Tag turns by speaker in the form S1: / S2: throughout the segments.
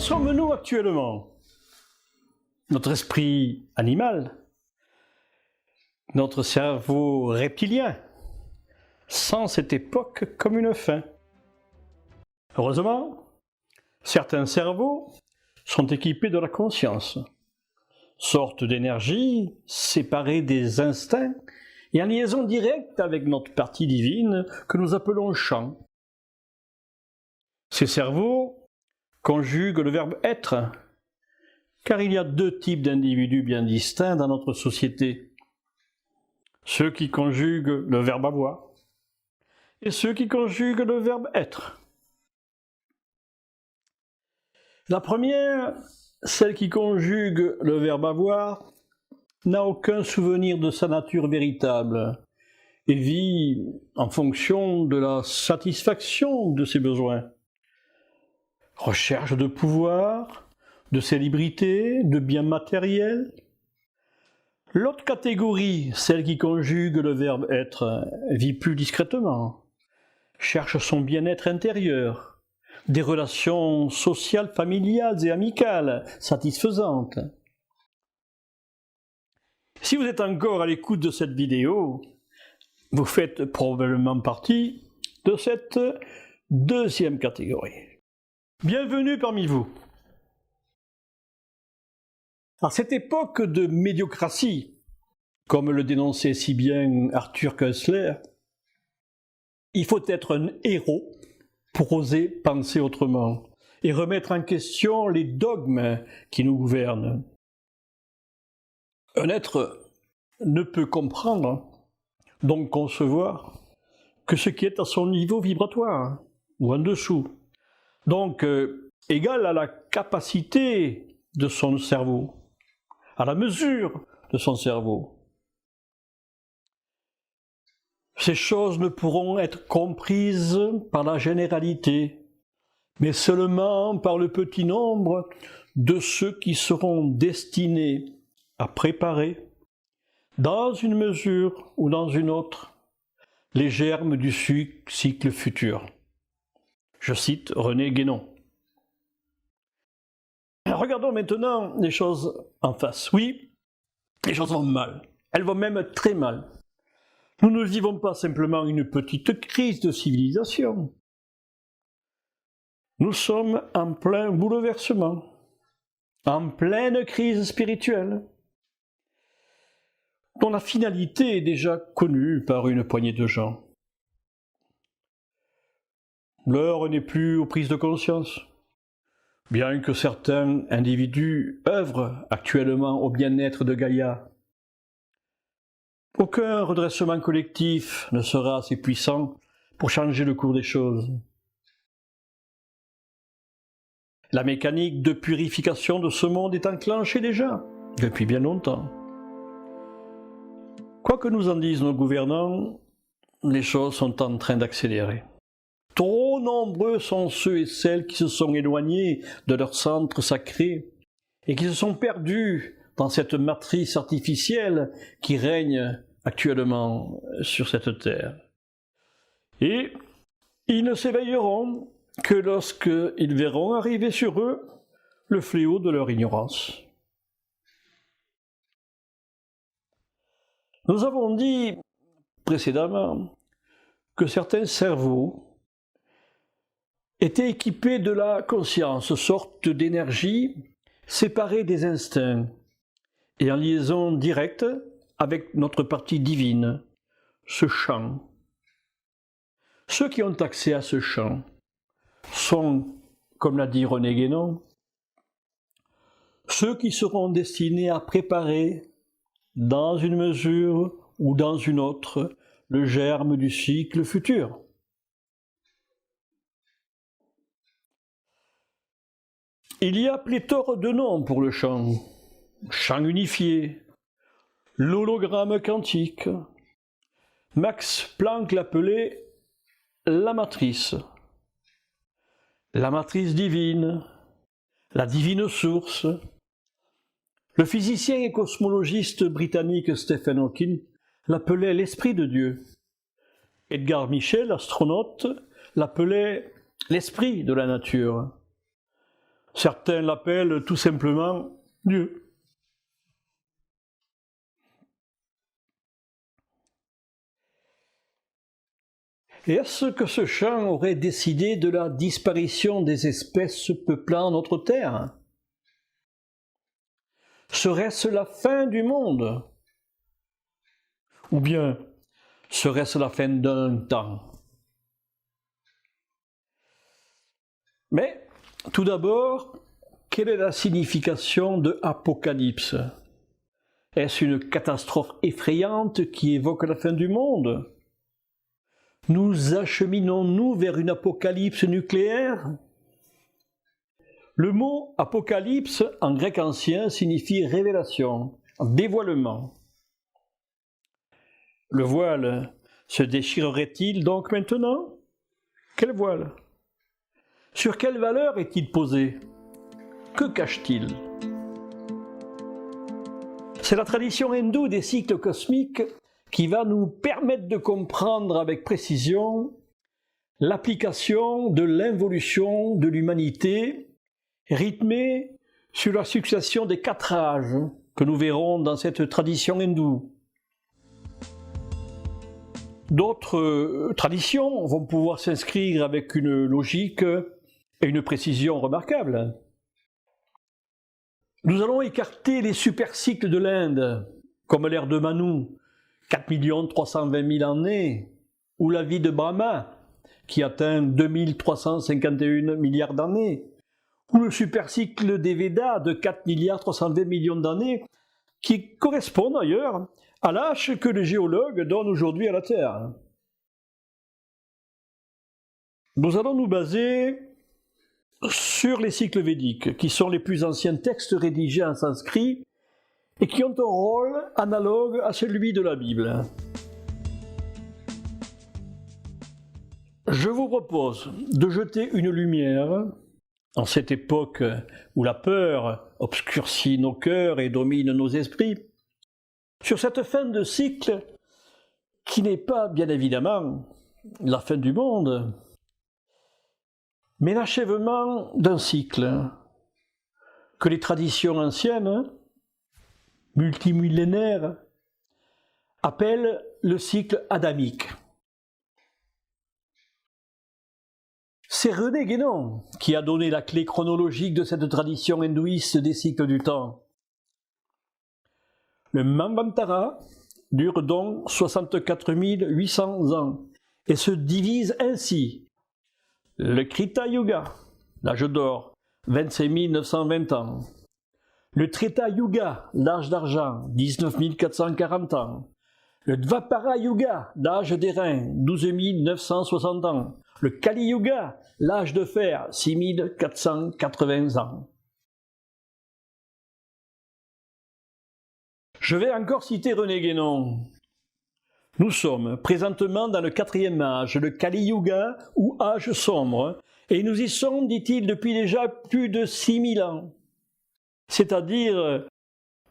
S1: sommes-nous actuellement? Notre esprit animal, notre cerveau reptilien, sent cette époque comme une fin. Heureusement, certains cerveaux sont équipés de la conscience, sorte d'énergie séparée des instincts et en liaison directe avec notre partie divine que nous appelons chant. Ces cerveaux conjuguent le verbe « être », car il y a deux types d'individus bien distincts dans notre société. Ceux qui conjuguent le verbe « avoir » et ceux qui conjuguent le verbe « être ». La première, celle qui conjugue le verbe « avoir », n'a aucun souvenir de sa nature véritable et vit en fonction de la satisfaction de ses besoins. Recherche de pouvoir, de célébrité, de biens matériels. L'autre catégorie, celle qui conjugue le verbe « être », vit plus discrètement, cherche son bien-être intérieur, des relations sociales, familiales et amicales satisfaisantes. Si vous êtes encore à l'écoute de cette vidéo, vous faites probablement partie de cette deuxième catégorie. Bienvenue parmi vous. À cette époque de médiocratie, comme le dénonçait si bien Arthur Koestler, il faut être un héros pour oser penser autrement et remettre en question les dogmes qui nous gouvernent. Un être ne peut comprendre, donc concevoir, que ce qui est à son niveau vibratoire ou en dessous, donc égal à la capacité de son cerveau, à la mesure de son cerveau. Ces choses ne pourront être comprises par la généralité, mais seulement par le petit nombre de ceux qui seront destinés à préparer, dans une mesure ou dans une autre, les germes du cycle futur. Je cite René Guénon. Regardons maintenant les choses en face. Oui, les choses vont mal. Elles vont même très mal. Nous ne vivons pas simplement une petite crise de civilisation. Nous sommes en plein bouleversement, en pleine crise spirituelle, dont la finalité est déjà connue par une poignée de gens. L'heure n'est plus aux prises de conscience. Bien que certains individus œuvrent actuellement au bien-être de Gaïa, aucun redressement collectif ne sera assez puissant pour changer le cours des choses. La mécanique de purification de ce monde est enclenchée déjà, depuis bien longtemps. Quoi que nous en disent nos gouvernants, les choses sont en train d'accélérer. Trop nombreux sont ceux et celles qui se sont éloignés de leur centre sacré et qui se sont perdus dans cette matrice artificielle qui règne actuellement sur cette terre. Et ils ne s'éveilleront que lorsqu'ils verront arriver sur eux le fléau de leur ignorance. Nous avons dit précédemment que certains cerveaux étaient équipés de la conscience, sorte d'énergie séparée des instincts et en liaison directe avec notre partie divine, ce champ. Ceux qui ont accès à ce champ sont, comme l'a dit René Guénon, ceux qui seront destinés à préparer, dans une mesure ou dans une autre, le germe du cycle futur. Il y a pléthore de noms pour le champ. Champ unifié, l'hologramme quantique. Max Planck l'appelait la matrice divine, la divine source. Le physicien et cosmologiste britannique Stephen Hawking l'appelait l'esprit de Dieu. Edgar Mitchell, astronaute, l'appelait l'esprit de la nature. Certains l'appellent tout simplement Dieu. Et est-ce que ce chant aurait décidé de la disparition des espèces peuplant notre terre? Serait-ce la fin du monde? Ou bien serait-ce la fin d'un temps? Mais tout d'abord, quelle est la signification de Apocalypse? Est-ce une catastrophe effrayante qui évoque la fin du monde? Nous acheminons-nous vers une apocalypse nucléaire? Le mot apocalypse en grec ancien signifie révélation, dévoilement. Le voile se déchirerait-il donc maintenant? Quel voile? Sur quelle valeur est-il posé? Que cache-t-il? C'est la tradition hindoue des cycles cosmiques qui va nous permettre de comprendre avec précision l'application de l'involution de l'humanité rythmée sur la succession des 4 âges que nous verrons dans cette tradition hindoue. D'autres traditions vont pouvoir s'inscrire avec une logique et une précision remarquables. Nous allons écarter les supercycles de l'Inde, comme l'ère de Manu, 4 320 000 années, ou la vie de Brahma, qui atteint 2351 milliards d'années, ou le supercycle des Védas de 4 320 millions d'années, qui correspond d'ailleurs à l'âge que les géologues donnent aujourd'hui à la Terre. Nous allons nous baser sur les cycles védiques, qui sont les plus anciens textes rédigés en sanskrit et qui ont un rôle analogue à celui de la Bible. Je vous propose de jeter une lumière, en cette époque où la peur obscurcit nos cœurs et domine nos esprits, sur cette fin de cycle qui n'est pas, bien évidemment, la fin du monde, mais l'achèvement d'un cycle que les traditions anciennes, multimillénaires, appellent le cycle adamique. C'est René Guénon qui a donné la clé chronologique de cette tradition hindouiste des cycles du temps. Le Manvantara dure donc 64 800 ans et se divise ainsi. Le Krita Yuga, l'âge d'or, 25 920 ans. Le Treta Yuga, l'âge d'argent, 19 440 ans. Le Dvapara Yuga, l'âge d'airain, 12 960 ans. Le Kali Yuga, l'âge de fer, 6 480 ans. Je vais encore citer René Guénon. Nous sommes présentement dans le 4e âge, le Kali Yuga ou âge sombre, et nous y sommes, dit-il, depuis déjà plus de 6000 ans. C'est-à-dire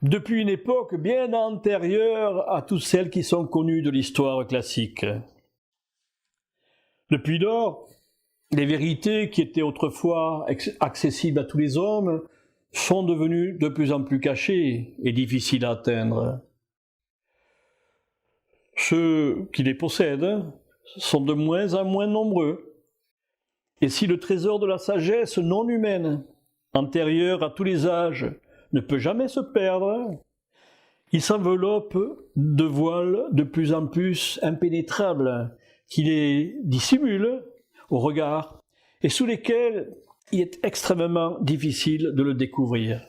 S1: depuis une époque bien antérieure à toutes celles qui sont connues de l'histoire classique. Depuis lors, les vérités qui étaient autrefois accessibles à tous les hommes sont devenues de plus en plus cachées et difficiles à atteindre. Ceux qui les possèdent sont de moins en moins nombreux. Et si le trésor de la sagesse non humaine, antérieur à tous les âges, ne peut jamais se perdre, il s'enveloppe de voiles de plus en plus impénétrables qui les dissimulent au regard et sous lesquels il est extrêmement difficile de le découvrir.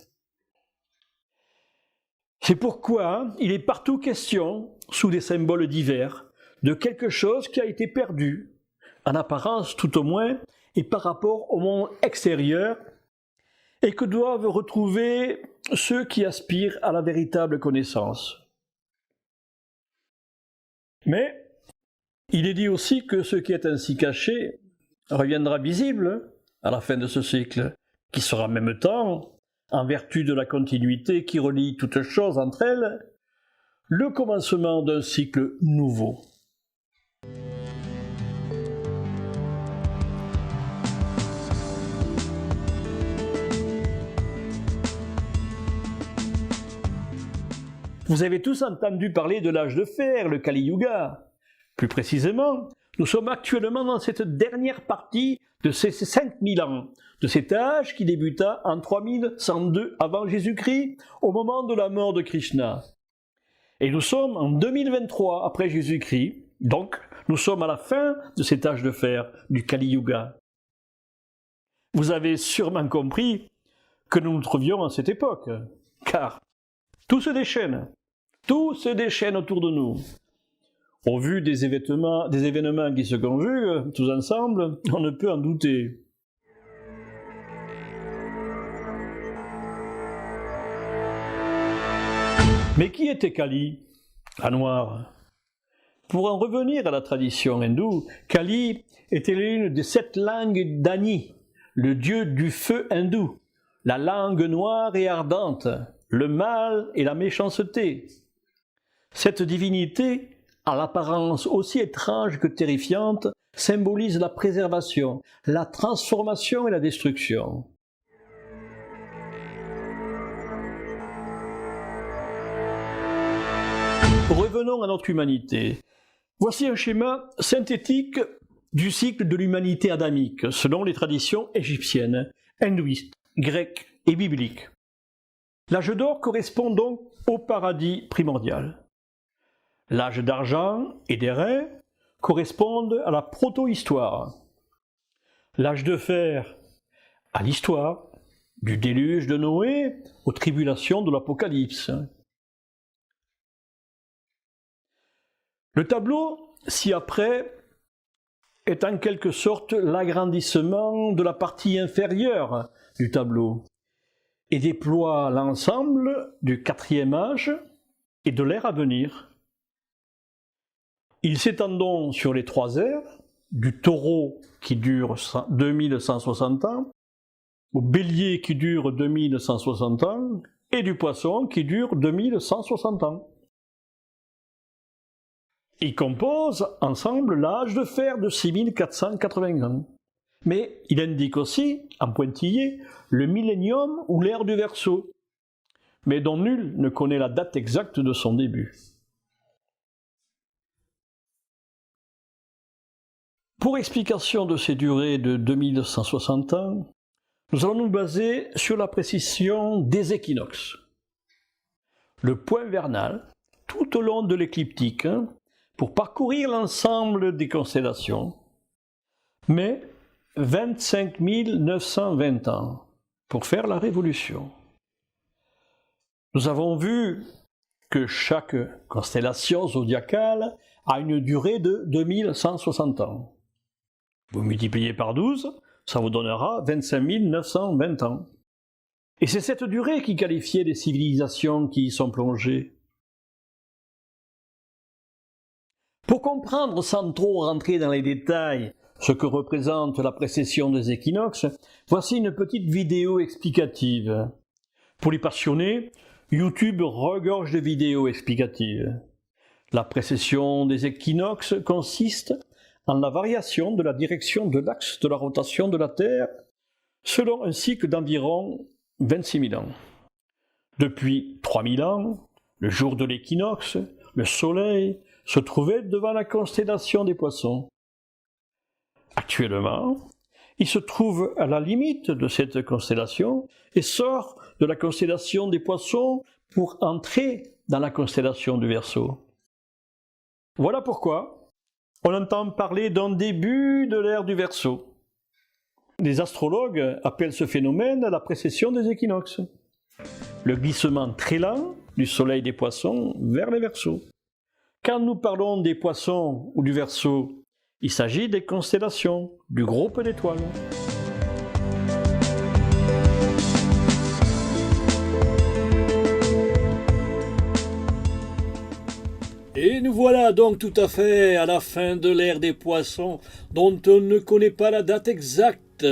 S1: C'est pourquoi il est partout question, sous des symboles divers, de quelque chose qui a été perdu, en apparence tout au moins, et par rapport au monde extérieur, et que doivent retrouver ceux qui aspirent à la véritable connaissance. Mais il est dit aussi que ce qui est ainsi caché reviendra visible à la fin de ce cycle, qui sera en même temps, en vertu de la continuité qui relie toutes choses entre elles, le commencement d'un cycle nouveau. Vous avez tous entendu parler de l'âge de fer, le Kali Yuga. Plus précisément, nous sommes actuellement dans cette dernière partie de ces 5000 ans, de cet âge qui débuta en 3102 avant Jésus-Christ, au moment de la mort de Krishna. Et nous sommes en 2023 après Jésus-Christ, donc nous sommes à la fin de cet âge de fer, du Kali Yuga. Vous avez sûrement compris que nous nous trouvions à cette époque, car tout se déchaîne autour de nous. Au vu des événements qui se conjuguent tous ensemble, on ne peut en douter. Mais qui était Kali, la Noire? Pour en revenir à la tradition hindoue, Kali était l'une des 7 langues d'Agni, le dieu du feu hindou, la langue noire et ardente, le mal et la méchanceté. Cette divinité, à l'apparence aussi étrange que terrifiante, symbolise la préservation, la transformation et la destruction. Revenons à notre humanité. Voici un schéma synthétique du cycle de l'humanité adamique, selon les traditions égyptiennes, hindouistes, grecques et bibliques. L'âge d'or correspond donc au paradis primordial. L'âge d'argent et d'airain correspondent à la proto-histoire. L'âge de fer à l'histoire, du déluge de Noé aux tribulations de l'Apocalypse. Le tableau ci-après est en quelque sorte l'agrandissement de la partie inférieure du tableau et déploie l'ensemble du 4e âge et de l'ère à venir. Il s'étend donc sur les 3 ères, du taureau qui dure 2160 ans, au bélier qui dure 2160 ans, et du poisson qui dure 2160 ans. Ils composent ensemble l'âge de fer de 6480 ans. Mais il indique aussi, en pointillé, le millénium ou l'ère du Verseau, mais dont nul ne connaît la date exacte de son début. Pour explication de ces durées de 2160 ans, nous allons nous baser sur la précision des équinoxes. Le point vernal, tout au long de l'écliptique, pour parcourir l'ensemble des constellations, mais 25 920 ans pour faire la révolution. Nous avons vu que chaque constellation zodiacale a une durée de 2160 ans. Vous multipliez par 12, ça vous donnera 25 920 ans. Et c'est cette durée qui qualifiait les civilisations qui y sont plongées. Pour comprendre sans trop rentrer dans les détails ce que représente la précession des équinoxes, voici une petite vidéo explicative. Pour les passionnés, YouTube regorge de vidéos explicatives. La précession des équinoxes consiste en la variation de la direction de l'axe de la rotation de la Terre selon un cycle d'environ 26 000 ans. Depuis 3000 ans, le jour de l'équinoxe, le Soleil se trouvait devant la constellation des Poissons. Actuellement, il se trouve à la limite de cette constellation et sort de la constellation des Poissons pour entrer dans la constellation du Verseau. Voilà pourquoi on entend parler d'un début de l'ère du Verseau. Les astrologues appellent ce phénomène la précession des équinoxes, le glissement très lent du Soleil des Poissons vers les Verseaux. Quand nous parlons des Poissons ou du Verseau, il s'agit des constellations, du groupe d'étoiles.
S2: Et nous voilà donc tout à fait à la fin de l'ère des Poissons, dont on ne connaît pas la date exacte,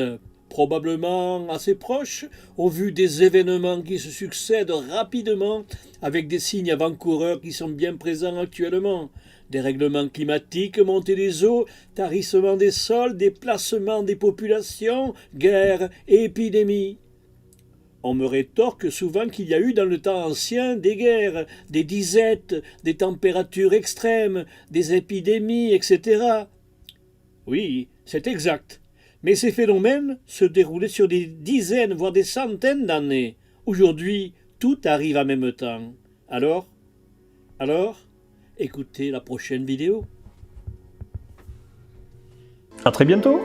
S2: probablement assez proche, au vu des événements qui se succèdent rapidement, avec des signes avant-coureurs qui sont bien présents actuellement. Dérèglements climatiques, montée des eaux, tarissement des sols, déplacement des populations, guerres et épidémies. On me rétorque souvent qu'il y a eu dans le temps ancien des guerres, des disettes, des températures extrêmes, des épidémies, etc. Oui, c'est exact. Mais ces phénomènes se déroulaient sur des dizaines, voire des centaines d'années. Aujourd'hui, tout arrive en même temps. Alors, écoutez la prochaine vidéo.
S1: À très bientôt.